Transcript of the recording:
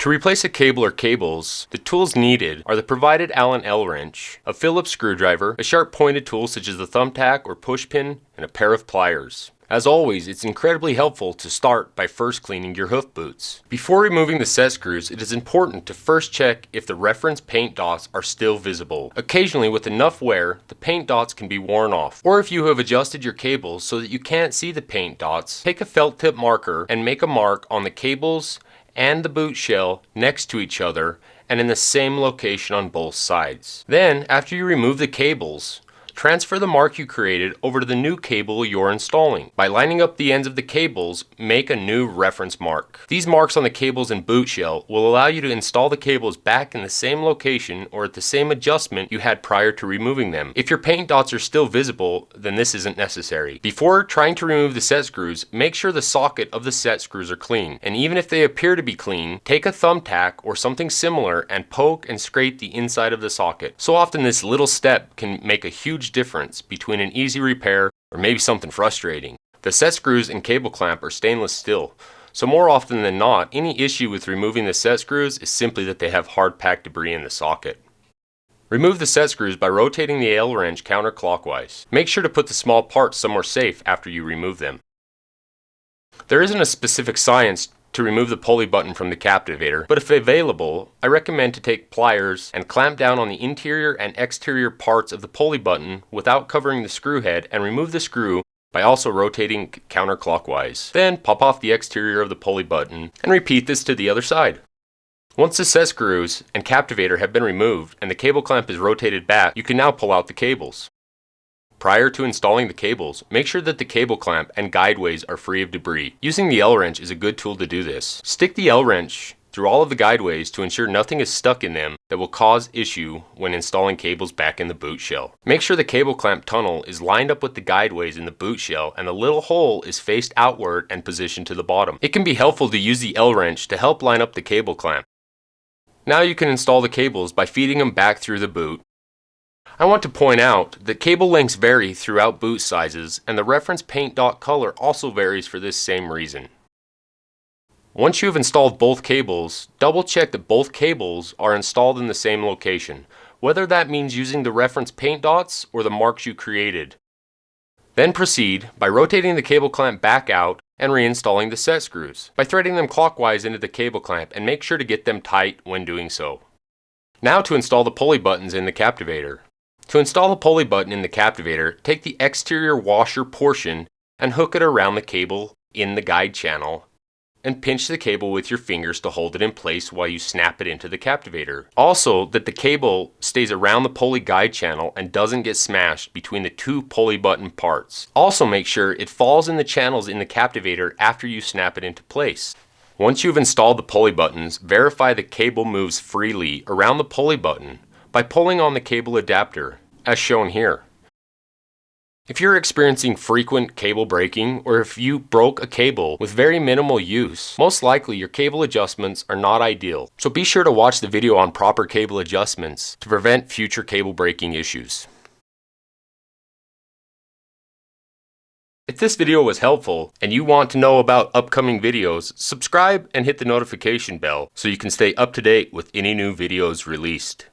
To replace a cable or cables, the tools needed are the provided Allen L wrench, a Phillips screwdriver, a sharp pointed tool such as a thumbtack or push pin, and a pair of pliers. As always, it's incredibly helpful to start by first cleaning your hoof boots. Before removing the set screws, it is important to first check if the reference paint dots are still visible. Occasionally, with enough wear, the paint dots can be worn off. Or if you have adjusted your cables so that you can't see the paint dots, take a felt tip marker and make a mark on the cables and the boot shell next to each other and in the same location on both sides. Then, after you remove the cables, transfer the mark you created over to the new cable you're installing. By lining up the ends of the cables, make a new reference mark. These marks on the cables and boot shell will allow you to install the cables back in the same location or at the same adjustment you had prior to removing them. If your paint dots are still visible, then this isn't necessary. Before trying to remove the set screws, make sure the socket of the set screws are clean. And even if they appear to be clean, take a thumbtack or something similar and poke and scrape the inside of the socket. So often this little step can make a huge difference between an easy repair or maybe something frustrating. The set screws and cable clamp are stainless steel, so more often than not, any issue with removing the set screws is simply that they have hard packed debris in the socket. Remove the set screws by rotating the L wrench counterclockwise. Make sure to put the small parts somewhere safe after you remove them. There isn't a specific science to remove the pulley button from the captivator, but if available, I recommend to take pliers and clamp down on the interior and exterior parts of the pulley button without covering the screw head and remove the screw by also rotating counterclockwise. Then pop off the exterior of the pulley button and repeat this to the other side. Once the set screws and captivator have been removed and the cable clamp is rotated back, you can now pull out the cables. Prior to installing the cables, make sure that the cable clamp and guideways are free of debris. Using the L wrench is a good tool to do this. Stick the L wrench through all of the guideways to ensure nothing is stuck in them that will cause issue when installing cables back in the boot shell. Make sure the cable clamp tunnel is lined up with the guideways in the boot shell and the little hole is faced outward and positioned to the bottom. It can be helpful to use the L wrench to help line up the cable clamp. Now you can install the cables by feeding them back through the boot. I want to point out that cable lengths vary throughout boot sizes and the reference paint dot color also varies for this same reason. Once you have installed both cables, double check that both cables are installed in the same location, whether that means using the reference paint dots or the marks you created. Then proceed by rotating the cable clamp back out and reinstalling the set screws by threading them clockwise into the cable clamp and make sure to get them tight when doing so. Now to install the pulley buttons in the captivator. To install the pulley button in the captivator, take the exterior washer portion and hook it around the cable in the guide channel and pinch the cable with your fingers to hold it in place while you snap it into the captivator. Also, that the cable stays around the pulley guide channel and doesn't get smashed between the two pulley button parts. Also make sure it falls in the channels in the captivator after you snap it into place. Once you've installed the pulley buttons, verify the cable moves freely around the pulley button by pulling on the cable adapter, as shown here. If you're experiencing frequent cable breaking, or if you broke a cable with very minimal use, most likely your cable adjustments are not ideal. So be sure to watch the video on proper cable adjustments to prevent future cable breaking issues. If this video was helpful and you want to know about upcoming videos, subscribe and hit the notification bell so you can stay up to date with any new videos released.